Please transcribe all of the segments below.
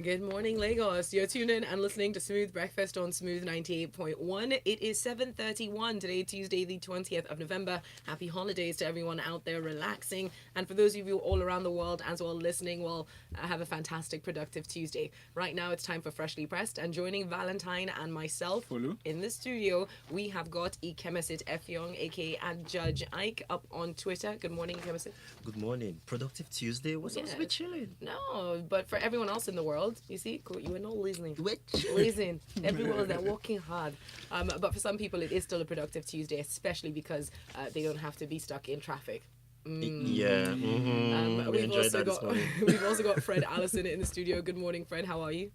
Good morning, Lagos. You're tuned in and listening to Smooth Breakfast on Smooth 98.1. It is 7:31 today, Tuesday, the 20th of November. Happy holidays to everyone out there relaxing. And for those of you all around the world as well listening, well, have a fantastic, productive Tuesday. Right now, it's time for Freshly Pressed. And joining Valentine and myself Folu. in the studio, we have got Ikemesit Effiong, aka Judge Ike, up on Twitter. Good morning, Ikemesit. Good morning. Productive Tuesday. We're supposed to be chilling. No, but for everyone else in the world, you see, you are not listening. We're Listening. Everyone, they're working hard. But for some people, it is still a productive Tuesday, especially because they don't have to be stuck in traffic. Yeah. We We've enjoyed also that this got morning. we've also got Fred Alison in the studio. Good morning, Fred. How are you?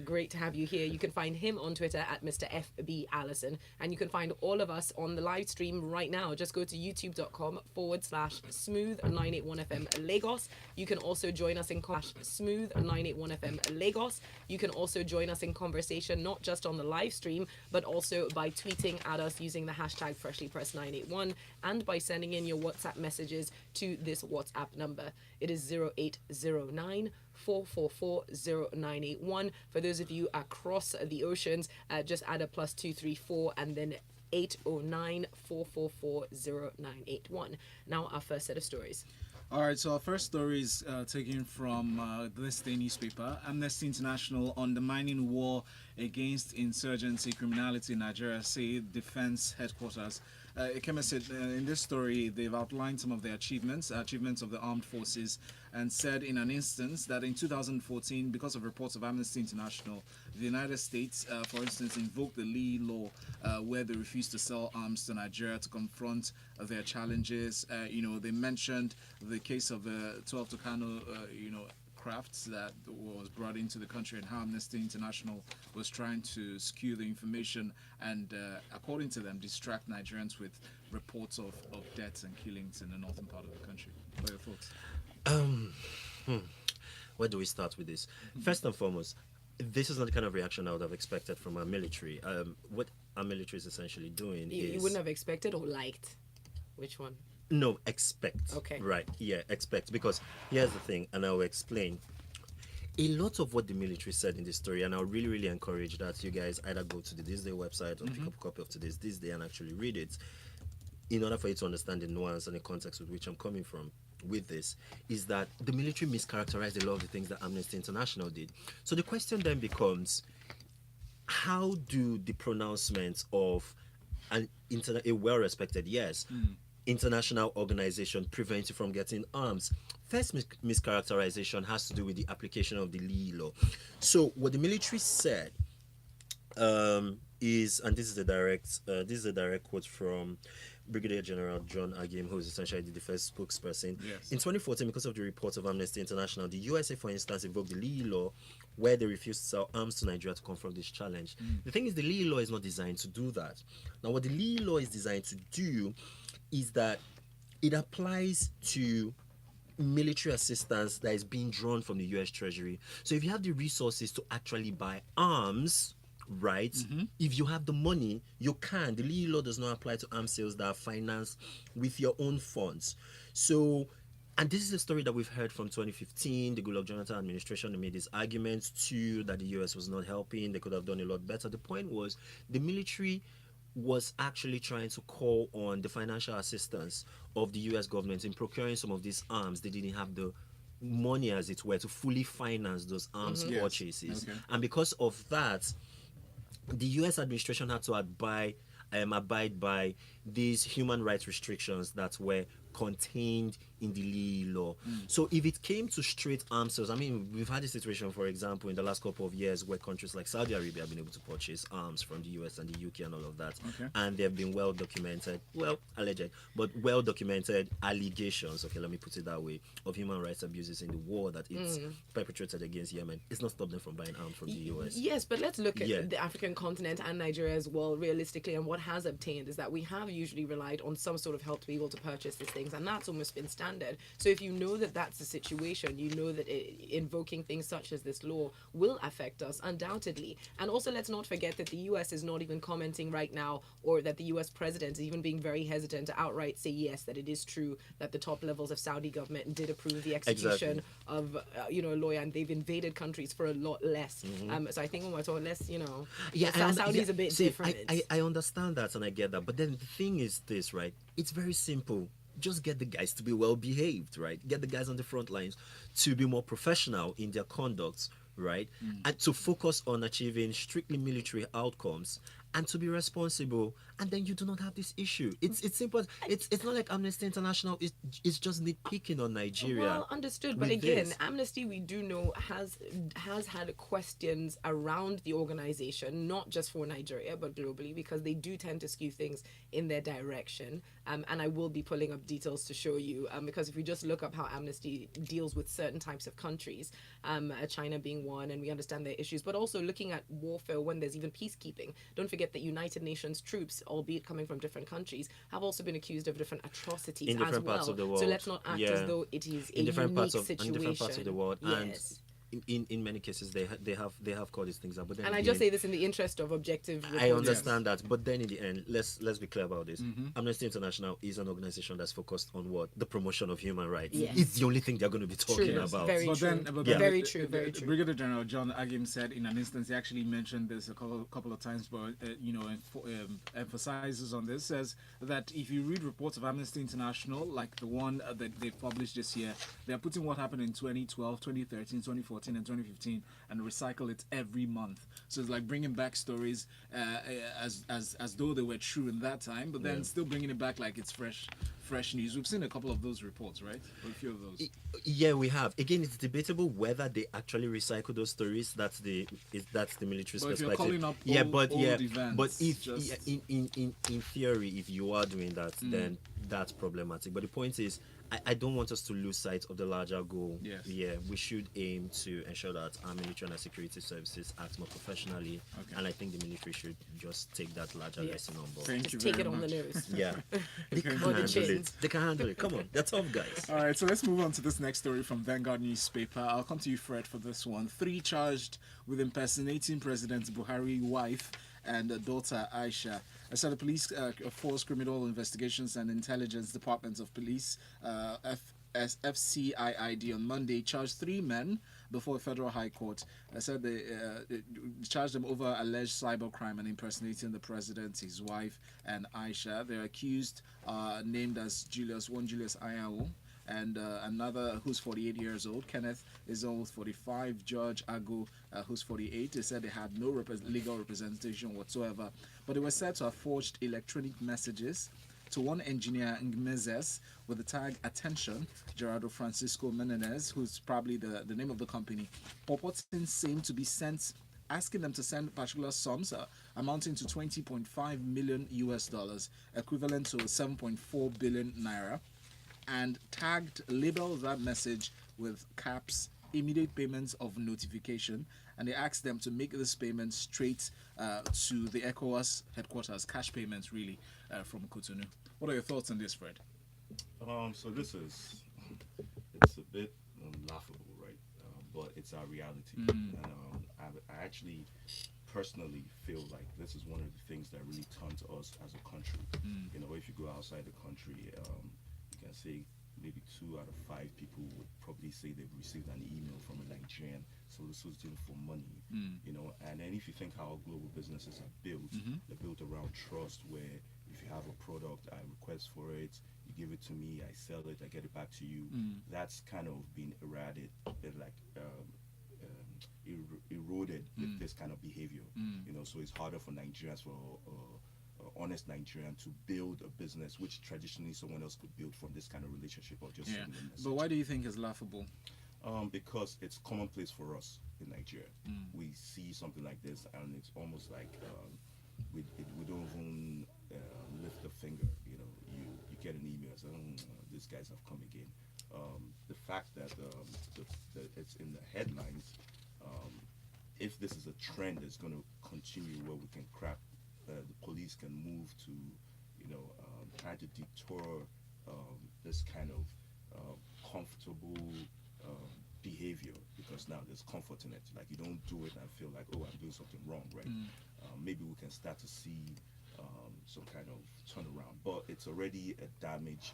Great to have you here. You can find him on Twitter at Mr. FB Alison. And you can find all of us on the live stream right now. Just go to youtube.com/smooth981FM Lagos. You can also join us in smooth981FM Lagos. You can also join us in conversation, not just on the live stream, but also by tweeting at us using the hashtag FreshlyPress981 and by sending in your WhatsApp messages to this WhatsApp number. It is 0809 4440981. For those of you across the oceans, just add a +234 and then 809 4440981. Now our first set of stories. All right, so our first story is taken from ThisDay newspaper. Amnesty International undermining war against insurgency criminality in Nigeria, say defense headquarters. Ikemesit, in this story, they've outlined some of their achievements of the armed forces, and said in an instance that in 2014, because of reports of Amnesty International, the United States, for instance, invoked the Lee Law, where they refused to sell arms to Nigeria to confront their challenges. They mentioned the case of 12 Tucano, crafts that was brought into the country and how Amnesty International was trying to skew the information and, according to them, distract Nigerians with reports of deaths and killings in the northern part of the country. What are your thoughts? Where do we start with this? First and foremost, this is not the kind of reaction I would have expected from our military. What our military is essentially doing is... You wouldn't have expected or liked? Which one? No, expect. Okay. Right, yeah, expect. Because here's the thing, and I'll explain. A lot of what the military said in this story, and I really, really encourage that you guys either go to the ThisDay website or pick up a copy of today's ThisDay and actually read it, in order for you to understand the nuance and the context with which I'm coming from with this, is that the military mischaracterized a lot of the things that Amnesty International did. So the question then becomes, how do the pronouncements of a well-respected, international organization prevent you from getting arms? First mischaracterization has to do with the application of the Lee Law. So what the military said is, and this is a direct quote from Brigadier General John Agim, who is essentially the defense spokesperson. Yes. In 2014, because of the reports of Amnesty International, the USA, for instance, invoked the Lee Law, where they refused to sell arms to Nigeria to confront this challenge. The thing is, the Lee Law is not designed to do that. Now, what the Lee Law is designed to do is that it applies to military assistance that is being drawn from the US Treasury. So if you have the resources to actually buy arms, right, if you have the money, you can. The Lee Law does not apply to arms sales that are financed with your own funds. So, and this is a story that we've heard from 2015. The Goodluck Jonathan administration made these arguments too, that the US was not helping. They could have done a lot better. The point was, the military was actually trying to call on the financial assistance of the US government in procuring some of these arms. They didn't have the money, as it were, to fully finance those arms purchases. Okay. And because of that, the US administration had to abide by these human rights restrictions that were contained in the Lee Law. So if it came to straight arms sales, I mean, we've had a situation, for example, in the last couple of years where countries like Saudi Arabia have been able to purchase arms from the US and the UK and all of that. Okay. And there have been alleged, but well-documented allegations, okay, let me put it that way, of human rights abuses in the war that it's perpetrated against Yemen. It's not stopped them from buying arms from the US. Yes, but let's look at the African continent and Nigeria as well, realistically. And what has obtained is that we have have usually relied on some sort of help to be able to purchase these things, and that's almost been standard. So if you know that that's the situation, you know that invoking things such as this law will affect us undoubtedly. And also, let's not forget that the US is not even commenting right now, or that the US president is even being very hesitant to outright say yes, that it is true that the top levels of Saudi government did approve the execution of a lawyer, and they've invaded countries for a lot less. So I think when we're talking less, Saudi's a bit different. I understand that and I get that, but then the thing is this, right? It's very simple. Just get the guys to be well behaved, right? Get the guys on the front lines to be more professional in their conduct, right? And to focus on achieving strictly military outcomes and to be responsible, and then you do not have this issue. It's simple. It's not like Amnesty International is just nitpicking on Nigeria. Well, understood, but again, Amnesty, we do know, has had questions around the organization, not just for Nigeria but globally, because they do tend to skew things in their direction. And I will be pulling up details to show you, because if we just look up how Amnesty deals with certain types of countries, China being one, and we understand their issues, but also looking at warfare when there's even peacekeeping. Don't forget that United Nations troops, albeit coming from different countries, have also been accused of different atrocities in different parts of the world. So let's not act as though it is in a different unique parts of situation. in different parts of the world. Yes. And in many cases they have called these things out. But then and I just say this in the interest of objective reporting. I understand that, but then in the end, let's be clear about this. Amnesty International is an organization that's focused on what? The promotion of human rights. Yes. It's the only thing they're going to be talking about. Very true. Very true. Brigadier General John Agim said in an instance, he actually mentioned this a couple of times, but emphasizes on this, says that if you read reports of Amnesty International, like the one that they published this year, they're putting what happened in 2012, 2013, 2014, and 2015 and recycle it every month. So it's like bringing back stories as though they were true in that time, but then still bringing it back like it's fresh news. We've seen a couple of those reports, right? Or a few of those. Yeah, we have. Again, it's debatable whether they actually recycle those stories. That's the military perspective. If you're calling up old events, but if in theory, if you are doing that, then that's problematic. But the point is, I don't want us to lose sight of the larger goal. Yes. Yeah, we should aim to ensure that our military and our security services act more professionally. Okay. And I think the military should just take that larger lesson on board. Thank you Just take very it on much. the nose. Yeah. They can Or the handle chin. it. They can handle it. Come on. They're tough guys. All right, so let's move on to this next story from Vanguard newspaper. I'll come to you, Fred, for this one. 3 charged with impersonating President Buhari wife and daughter Aisha. I said the police force criminal investigations and intelligence departments of police FCIID on Monday charged 3 men before a federal high court. I said they charged them over alleged cybercrime and impersonating the president, his wife, and Aisha. They're accused named as Julius Ayahu, and another who's 48 years old. Kenneth is almost 45. George Agu, who's 48. They said they had no legal representation whatsoever, but they were said to have forged electronic messages to one engineer, Ikemesit, with the tag Attention, Gerardo Francisco Menendez, who's probably the name of the company, purporting same to be sent, asking them to send particular sums amounting to 20.5 million US dollars, equivalent to 7.4 billion naira, and labeled that message with caps, immediate payments of notification, and they asked them to make this payment straight to the ECOWAS headquarters, cash payments really, from Cotonou. What are your thoughts on this, Fred? So it's a bit laughable, right? But it's our reality. And I actually personally feel like this is one of the things that really turns us as a country. You know, if you go outside the country, you can say maybe 2 out of 5 people would probably say they've received an email from a Nigerian soliciting for money, you know. And then if you think how global businesses are built, they're built around trust, where if you have a product, I request for it, you give it to me, I sell it, I get it back to you. That's kind of been eroded with this kind of behavior, you know. So it's harder for Nigerians, for honest Nigerian, to build a business which traditionally someone else could build from this kind of relationship or just sending a message. But why do you think it's laughable? Because it's commonplace for us in Nigeria. We see something like this and it's almost like we don't even lift a finger. You know, you get an email saying, these guys have come again. The fact that it's in the headlines, if this is a trend that's going to continue, where we can crack, the police can move to, you know, trying to deter this kind of comfortable behavior, because now there's comfort in it. Like, you don't do it and feel like, oh, I'm doing something wrong, right? Maybe we can start to see some kind of turnaround, but it's already a damage.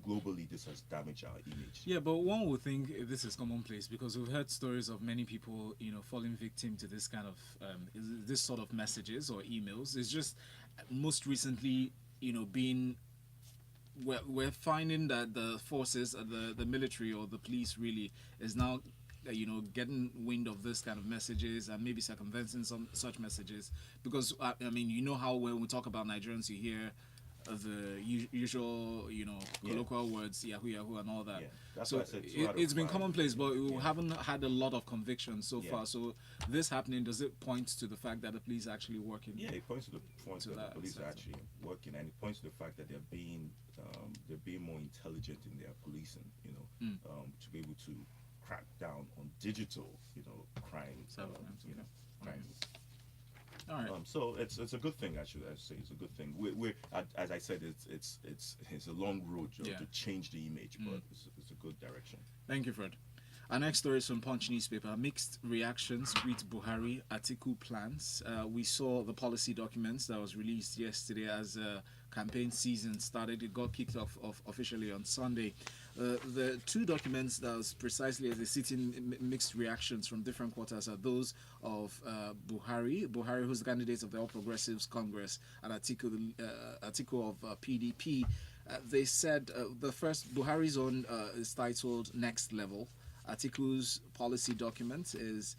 Globally, this has damaged our image. Yeah, but one would think this is commonplace, because we've heard stories of many people, falling victim to this kind of this sort of messages or emails. It's just most recently, being we're finding that the forces, the military or the police really is now getting wind of this kind of messages and maybe circumventing some such messages, because I mean, how when we talk about Nigerians, you hear the usual colloquial words, yahoo and all that. Yeah, that's so why I said it's been commonplace, but we Yeah. haven't had a lot of conviction so Yeah. far. So this happening, does it point to the fact that the police are actually working? Yeah, it points to the point To that that the police are sense. actually working, and it points to the fact that they're being more intelligent in their policing. To be able to crack down on digital, crime, Cybercrimes, okay. crimes. All right. So it's a good thing. I should say it's a good thing. We're as I said, it's a long road Yeah. to change the image, but it's a good direction. Thank you, Fred. Our next story is from Punch newspaper. Mixed reactions greet Buhari Atiku plans. We saw the policy documents that was released yesterday as campaign season started. It got kicked off officially on Sunday. The two documents that was precisely as they sit in mixed reactions from different quarters are those of Buhari, who's the candidate of the All Progressives Congress, and Atiku of PDP. They said the first, Buhari's own is titled Next Level. Atiku's policy document is,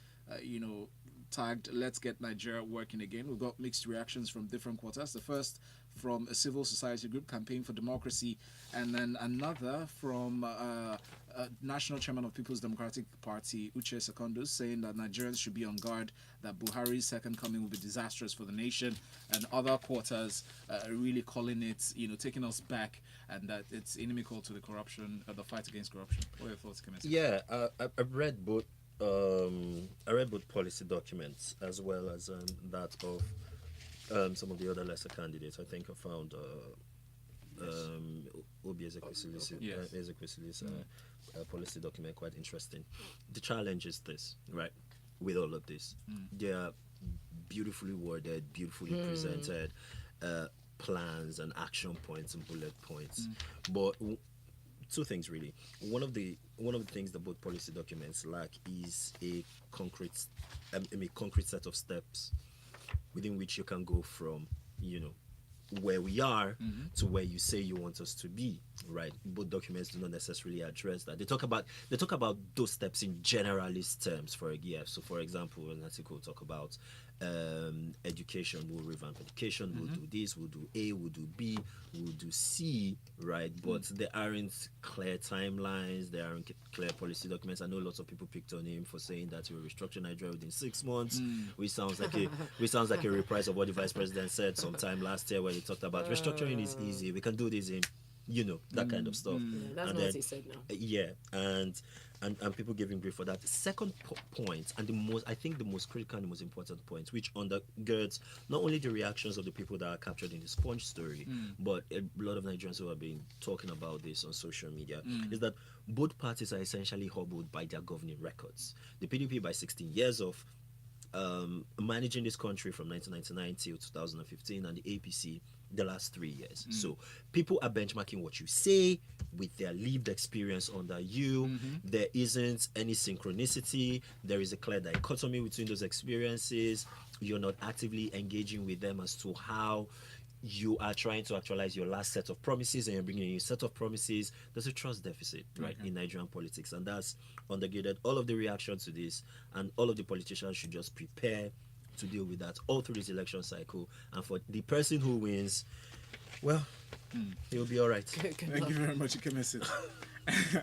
tagged Let's Get Nigeria Working Again. We've got mixed reactions from different quarters. The first from a civil society group, Campaign for Democracy, and then another from National Chairman of People's Democratic Party, Uche Secondus, saying that Nigerians should be on guard, that Buhari's second coming will be disastrous for the nation, and other quarters really calling it, taking us back, and that it's inimical to the corruption, the fight against corruption. What are your thoughts, Ikemesit? Yeah, I've read both. I read both policy documents as well as that of some of the other lesser candidates. I think I found Obi Ezekwesili's policy document quite interesting. The challenge is this, right? With all of this, they are beautifully worded, beautifully presented plans and action points and bullet points, but two things really. One of the things that both policy documents lack is a concrete set of steps within which you can go from, where we are to where you say you want us to be, right? Both documents do not necessarily address that. They talk about those steps in generalist terms. So for example, an article will talk about education. We'll revamp education. We'll do this. We'll do A. We'll do B. We'll do C, right? But there aren't clear timelines. There aren't clear policy documents. I know lots of people picked on him for saying that he will restructure Nigeria within 6 months, which sounds like a reprise of what the vice president said sometime last year, where he talked about restructuring is easy. We can do this in, that kind of stuff. That's And not then, what he said now. yeah, and people giving grief for that. The second point, and the most critical and the most important point, which undergirds not only the reactions of the people that are captured in the Sponge story, but a lot of Nigerians who have been talking about this on social media, is that both parties are essentially hobbled by their governing records. The PDP by 16 years of managing this country from 1999 till 2015, and the APC the last 3 years. So people are benchmarking what you say with their lived experience under you. There isn't any synchronicity. There is a clear dichotomy between those experiences. You're not actively engaging with them as to how you are trying to actualize your last set of promises, and you're bringing in a set of promises. There's a trust deficit, right, in Nigerian politics, and that's undergirded all of the reactions to this, and all of the politicians should just prepare to deal with that all through this election cycle. And for the person who wins, well, he'll be all right. Good Thank luck. you very much, Ikemesit.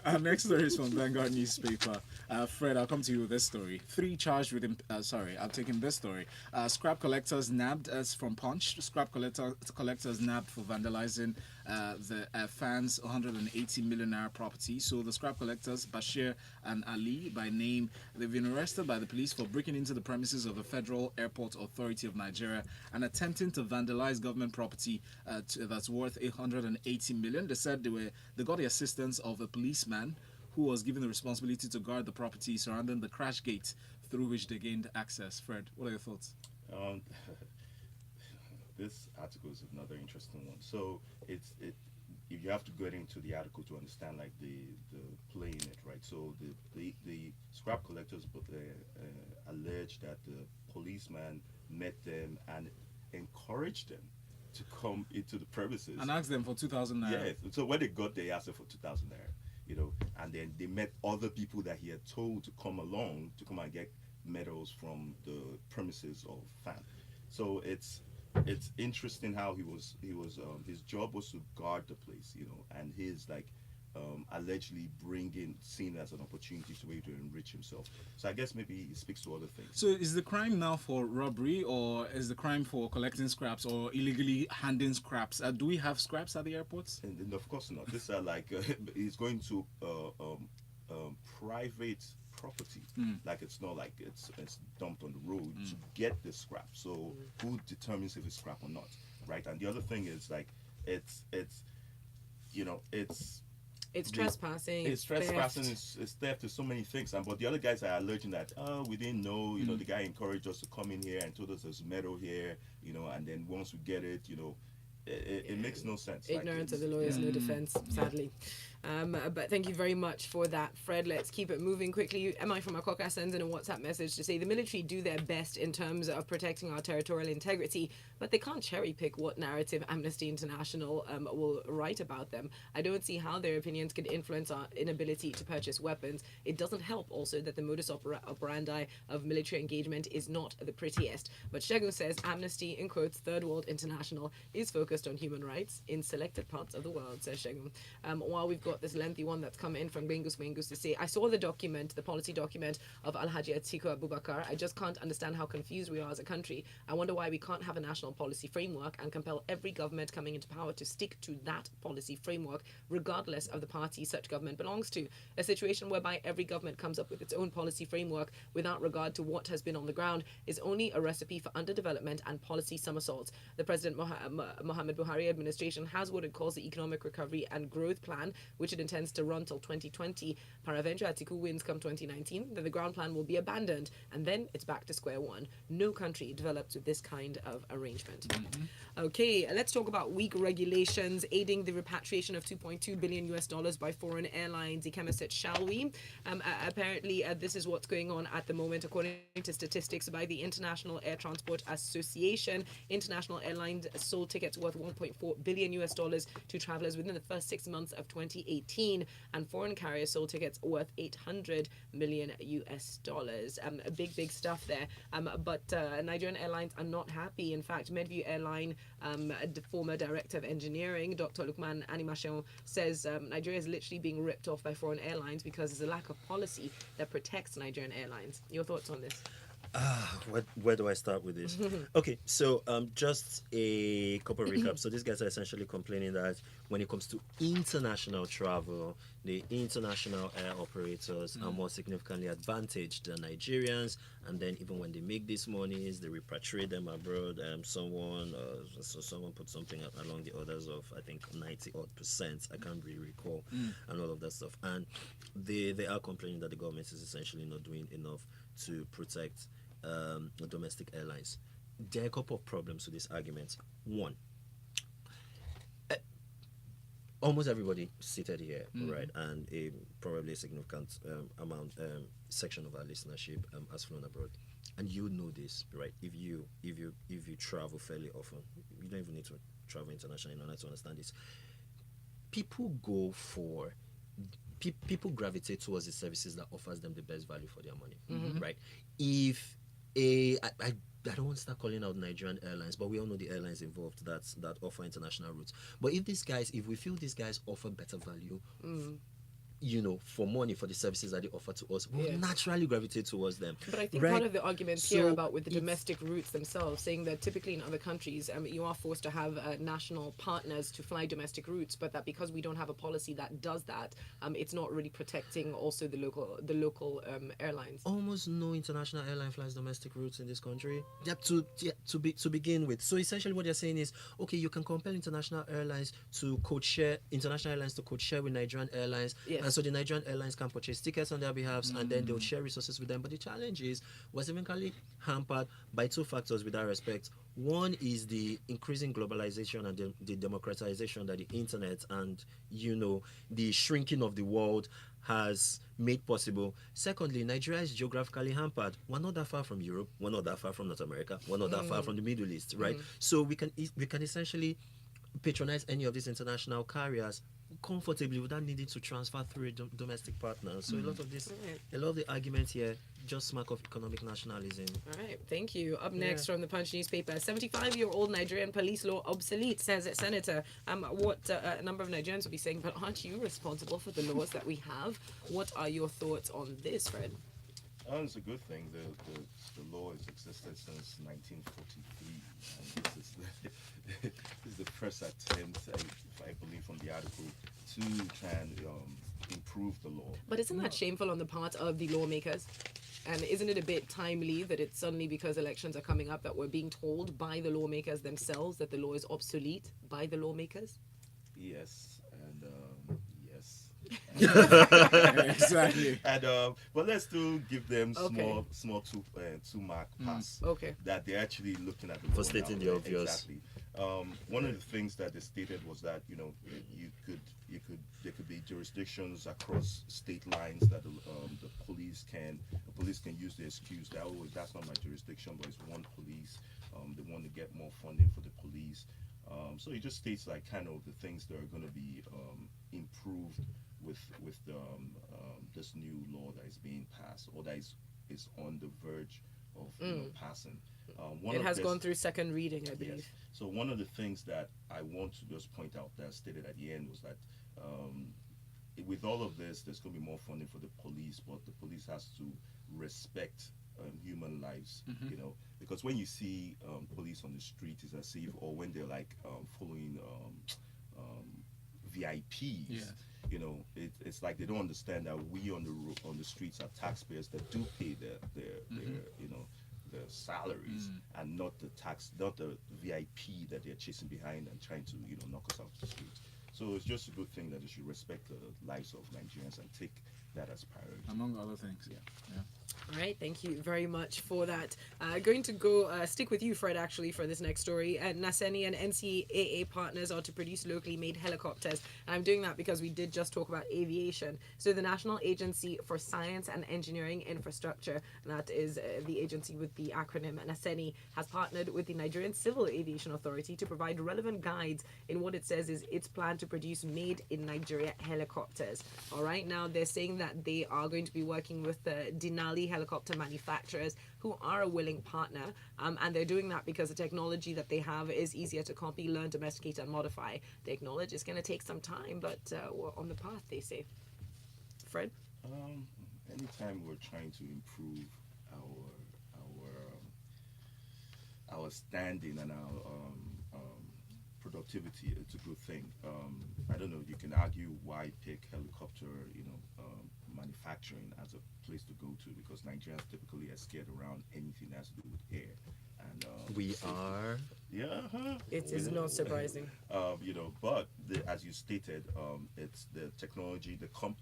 Our next story is from Vanguard newspaper. Fred, I'll come to you with this story. 3 charged with I'm taking this story. Scrap collectors nabbed, as from Punch. Scrap collectors nabbed for vandalizing the FAAN's 180 million naira property. So the scrap collectors, Bashir and Ali by name, they've been arrested by the police for breaking into the premises of the Federal Airport Authority of Nigeria and attempting to vandalize government property that's worth 180 million. They said they got the assistance of a policeman who was given the responsibility to guard the property surrounding the crash gate through which they gained access. Fred, what are your thoughts? This article is another interesting one. So if you have to get into the article to understand like the play in it, right? So the scrap collectors allege that the policeman met them and encouraged them to come into the premises And asked them for 2,000 naira. Yes. So when they got there, he asked them for 2,000 naira, and then they met other people that he had told to come along to come and get medals from the premises of FAAN. So it's interesting how he was his job was to guard the place, and his allegedly seen as an opportunity to be able to enrich himself. So I guess maybe he speaks to other things. So is the crime now for robbery, or is the crime for collecting scraps or illegally handing scraps? Do we have scraps at the airports? And of course not. These are he's going to private property. Like it's not like it's dumped on the road to get the scrap. So who determines if it's scrap or not, right? And the other thing is It's trespassing. It's trespassing. It's theft. There's so many things. But the other guys are alleging that we didn't know. The guy encouraged us to come in here and told us there's metal here. And then once we get it, it makes no sense. Ignorance of the law is no defense, sadly. But thank you very much for that, Fred. Let's keep it moving quickly. MI from Akoka sends in a WhatsApp message to say the military do their best in terms of protecting our territorial integrity, but they can't cherry pick what narrative Amnesty International will write about them. I don't see how their opinions could influence our inability to purchase weapons. It doesn't help also that the modus operandi of military engagement is not the prettiest. But Shegun says Amnesty, in quotes, Third World International, is focused on human rights in selected parts of the world, says Shegun. While we've got this lengthy one that's come in from Bengus to say, I saw the policy document of Alhaji Atiku Abubakar. I just can't understand how confused we are as a country. I wonder why we can't have a national policy framework and compel every government coming into power to stick to that policy framework, regardless of the party such government belongs to. A situation whereby every government comes up with its own policy framework without regard to what has been on the ground is only a recipe for underdevelopment and policy somersaults. The President Muhammad Buhari administration has what it calls the Economic Recovery and Growth Plan, which it intends to run till 2020. Paraventure Atiku wins come 2019, then the ground plan will be abandoned, and then it's back to square one. No country develops with this kind of arrangement. Okay, let's talk about weak regulations aiding the repatriation of $2.2 billion by foreign airlines. Ikemesit, shall we? Apparently, this is what's going on at the moment, according to statistics by the International Air Transport Association. International airlines sold tickets worth $1.4 billion to travelers within the first 6 months of 2018, and foreign carriers sold tickets worth $800 million. Big stuff there. But Nigerian airlines are not happy. In fact, Medview Airline, the former director of engineering, Dr. Lukman Animation, says Nigeria is literally being ripped off by foreign airlines because there's a lack of policy that protects Nigerian airlines. Your thoughts on this? Where do I start with this? Okay, so just a couple of recaps. So these guys are essentially complaining that when it comes to international travel, the international air operators are more significantly advantaged than Nigerians, and then even when they make these monies, they repatriate them abroad. Someone put something along the orders of, I think, 90% I can't really recall, and all of that stuff. And they are complaining that the government is essentially not doing enough to protect domestic airlines. There are a couple of problems with this argument. One, almost everybody seated here, right, and probably a significant section of our listenership has flown abroad, and you know this, right? If you travel fairly often, you don't even need to travel internationally in order to understand this. People gravitate towards the services that offers them the best value for their money, right? If I don't want to start calling out Nigerian airlines, but we all know the airlines involved that offer international routes. But if we feel these guys offer better value, for money for the services that they offer to us, we'll Yeah. naturally gravitate towards them. But I think right? part of the arguments here So about with the it's- domestic routes themselves, saying that typically in other countries, you are forced to have national partners to fly domestic routes, but that because we don't have a policy that does that, it's not really protecting also the local airlines. almost no international airline flies domestic routes in this country. To begin with. So essentially, what they're saying is, okay, you can compel international airlines to code share with Nigerian airlines, Yes. and so the Nigerian airlines can purchase tickets on their behalf, and then they'll share resources with them. But the challenge was eventually hampered by two factors with that respect. One is the increasing globalization and the democratization that the internet and the shrinking of the world has made possible. Secondly, Nigeria is geographically hampered. We're not that far from Europe. We're not that far from North America. We're not that far from the Middle East, right? So we can essentially patronize any of these international carriers comfortably without needing to transfer through a domestic partner. So a lot of the arguments here just smack of economic nationalism. All right, thank you. Up next from the Punch newspaper, 75-year-old Nigerian police law obsolete, says Senator. What a number of Nigerians will be saying, but aren't you responsible for the laws that we have? What are your thoughts on this, Fred? It's a good thing. The law has existed since 1943, and this is the first attempt, if I believe from the article, to try and improve the law. But isn't that shameful on the part of the lawmakers? And isn't it a bit timely that it's suddenly because elections are coming up that we're being told by the lawmakers themselves that the law is obsolete by the lawmakers? Yes, and yes. Exactly. And but let's still give them Okay. small two-mark pass. Okay. That they're actually looking at the For law stating now. the obvious. Exactly. One of the things that they stated was that there could be jurisdictions across state lines that the police can use the excuse that that's not my jurisdiction, but it's one police. They want to get more funding for the police. So it just states like kind of the things that are going to be improved with this new law that is being passed or that is on the verge of passing. It has gone through second reading, I believe. Yes. So one of the things that I want to just point out that stated at the end was that with all of this, there's going to be more funding for the police, but the police has to respect human lives, because when you see police on the street, it's as if, or when they're like following VIPs, it's like they don't understand that we on the streets are taxpayers that do pay their salaries and not the VIP that they're chasing behind and trying to knock us off the streets. So it's just a good thing that they should respect the lives of Nigerians and take that as priority. Among other things, yeah. All right, thank you very much for that. Going to go stick with you, Fred, actually, for this next story. NASENI and NCAA partners are to produce locally made helicopters. And I'm doing that because we did just talk about aviation. So the National Agency for Science and Engineering Infrastructure, that is the agency with the acronym NASENI, has partnered with the Nigerian Civil Aviation Authority to provide relevant guides in what it says is its plan to produce made in Nigeria helicopters. All right, now they're saying that they are going to be working with the Denali helicopter manufacturers who are a willing partner, and they're doing that because the technology that they have is easier to copy, learn, domesticate, and modify. They acknowledge it's going to take some time, but we're on the path, they say. Fred? Anytime we're trying to improve our standing and our productivity, it's a good thing. I don't know, you can argue why pick helicopter, manufacturing as a place to go to, because Nigerians typically are scared around anything that has to do with air. And We are. yeah, It is not surprising. But as you stated, it's the technology,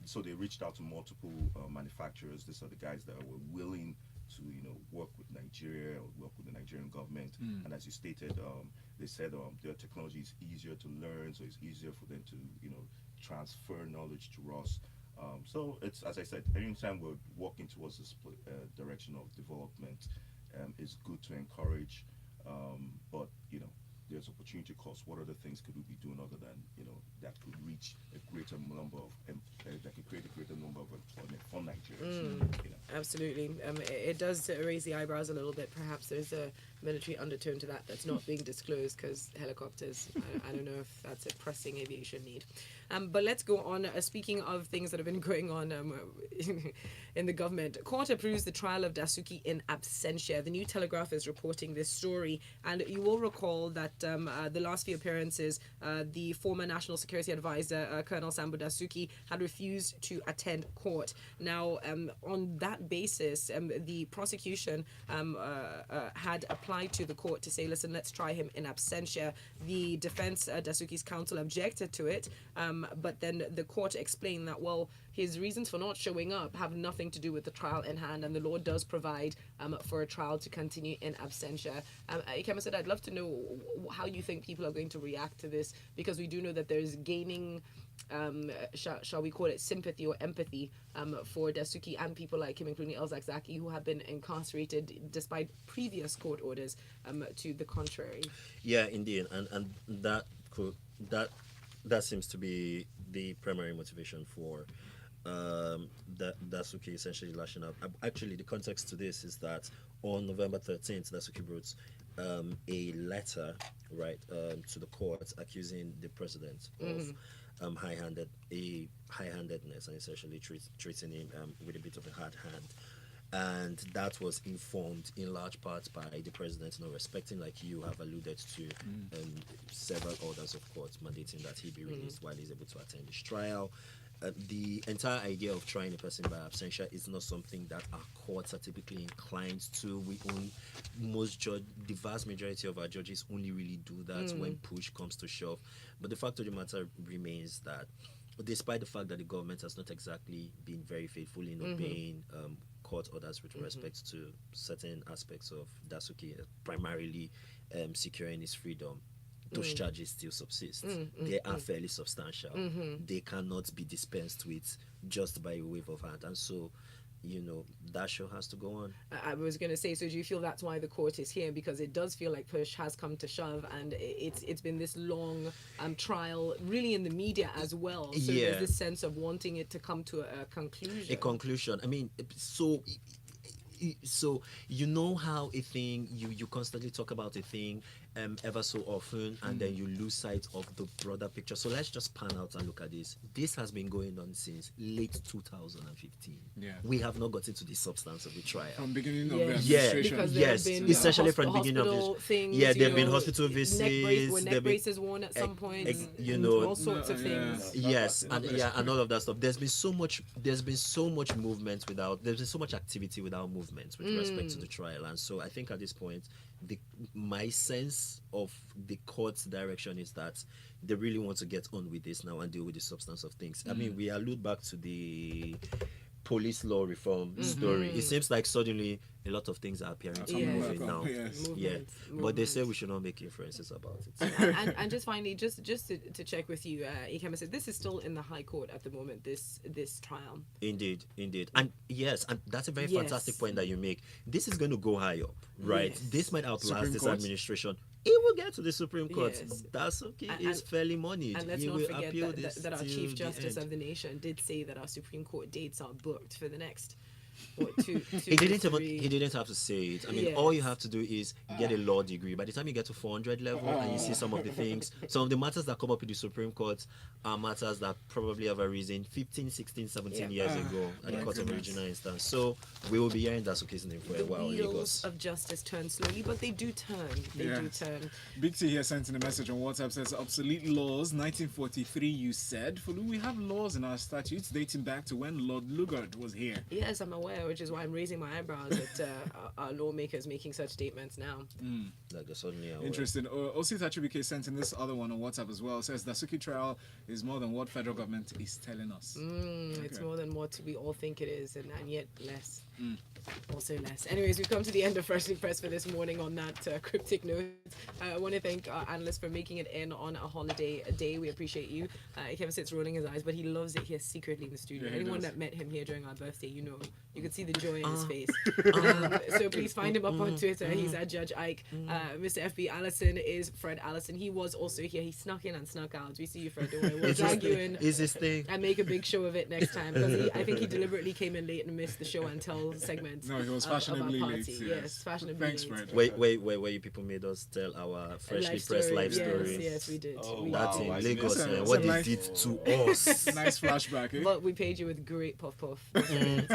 so they reached out to multiple manufacturers. These are the guys that were willing to, work with Nigeria or work with the Nigerian government. And as you stated, they said their technology is easier to learn, so it's easier for them to, transfer knowledge to us. So it's, as I said, anytime we're walking towards this direction of development, it's good to encourage, but there's opportunity cost. What other things could we be doing other than that could reach a greater number of that could create a greater number of employment for Nigerians? Absolutely. It does raise the eyebrows a little bit. Perhaps there's military undertone to that's not being disclosed because helicopters. I don't know if that's a pressing aviation need. But let's go on. Speaking of things that have been going on in the government, court approves the trial of Dansuki in absentia. The New Telegraph is reporting this story, and you will recall that the last few appearances, the former National Security Advisor, Colonel Sambo Dansuki, had refused to attend court. Now, on that basis, the prosecution had applied to the court to say, listen, let's try him in absentia. The defense, Dansuki's counsel, objected to it. But then the court explained that, well, his reasons for not showing up have nothing to do with the trial in hand, and the law does provide for a trial to continue in absentia. Ikemesit, I'd love to know how you think people are going to react to this, because we do know that there's gaining, shall we call it sympathy or empathy for Dansuki and people like him, including El Zakzaki, who have been incarcerated despite previous court orders to the contrary. Yeah, indeed, and that seems to be the primary motivation for Dansuki essentially lashing out. Actually, the context to this is that on November 13th, Dansuki wrote a letter, right, to the court accusing the president of high-handedness and essentially treating him with a bit of a hard hand. And that was informed in large part by the president, respecting, like you have alluded to, several orders of court mandating that he be released while he's able to attend his trial. The entire idea of trying a person by absentia is not something that our courts are typically inclined to. The vast majority of our judges only really do that when push comes to shove. But the fact of the matter remains that despite the fact that the government has not exactly been very faithful in obeying court orders with respect to certain aspects of Dansuki, primarily securing his freedom, those charges still subsist. They are fairly substantial. They cannot be dispensed with just by a wave of hand. And so, that show has to go on. I was going to say, so do you feel that's why the court is here? Because it does feel like push has come to shove, and it's been this long trial, really in the media as well. So there's this sense of wanting it to come to a conclusion. I mean, so how a thing, you constantly talk about a thing ever so often, and then you lose sight of the broader picture. So let's just pan out and look at this. This has been going on since late 2015. We have not gotten to the substance of the trial from beginning of the administration. Because there have been essentially from the beginning of this things, there have been hospital visits, neck braces worn at some point, all sorts of things. And all of that stuff. There's been so much movement there's been so much activity without movement with respect to the trial. And so I think at this point, my sense of the court's direction is that they really want to get on with this now and deal with the substance of things. I mean, we allude back to the police law reform story. It seems like suddenly a lot of things are appearing to move now. Movements. But they say we should not make inferences about it. And just finally, just to check with you, Ikemesit, this is still in the High Court at the moment, this trial. Indeed. And yes, and that's a very fantastic point that you make. This is going to go high up, right? Yes. This might outlast Supreme this Court. administration. It will get to the Supreme Court. Yes. That's okay. It's fairly moneyed. And let's He not will forget appeal this that our till Chief the Justice end. of the nation did say that our Supreme Court dates are booked for the next two He didn't three. He didn't have to say it. I mean, all you have to do is get a law degree. By the time you get to 400 level and you see some of the things, some of the matters that come up in the Supreme Court are matters that probably have arisen 15, 16, 17 years ago at the Court of Original Instance. So we will be hearing Dansuki's name for a while. The wheels Lagos. of justice turn slowly, but they do turn. They do turn. Big T here sent in a message on WhatsApp, says obsolete laws 1943. You said, Folu, we have laws in our statutes dating back to when Lord Lugard was here. Yes, I'm aware, which is why I'm raising my eyebrows at our lawmakers making such statements now. Like they're suddenly aware. Interesting. Osi Tachibike sent in this other one on WhatsApp as well. Says Dansuki trial is more than what federal government is telling us. It's more than what we all think it is, and yet less. Also less. Anyways, we've come to the end of Freshly Pressed for this morning on that cryptic note. I want to thank our analyst for making it in on a holiday day. We appreciate you. Ikemesit sits rolling his eyes, but he loves it here secretly in the studio. Yeah, he Anyone does. that met him here during our birthday, you know You could see the joy in his face. So please find him up on Twitter. He's at Judge Ike. Mr. FB Alison is Fred Allison. He was also here. He snuck in and snuck out. We see you, Fred. Don't worry. We'll drag you in. Is this thing? And make a big show of it next time. Because I think he deliberately came in late and missed the show and tell segment. No, he was of our fashionably party. late. Yes, fashionably Thanks, late. Fred. Wait, you people made us tell our freshly pressed life story. Yes, we did. Oh, We wow. That's in I Lagos, missed man. it. What It's a they did to us. Nice flashback, eh? But we paid you with great puff puff.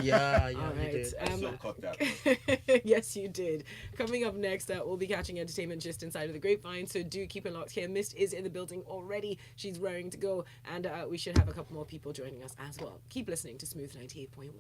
Yeah, All we right. did. I still caught that. Yes, you did. Coming up next, we'll be catching entertainment just inside of the grapevine, so do keep it locked here. Mist is in the building already. She's raring to go, and we should have a couple more people joining us as well. Keep listening to Smooth 98.1.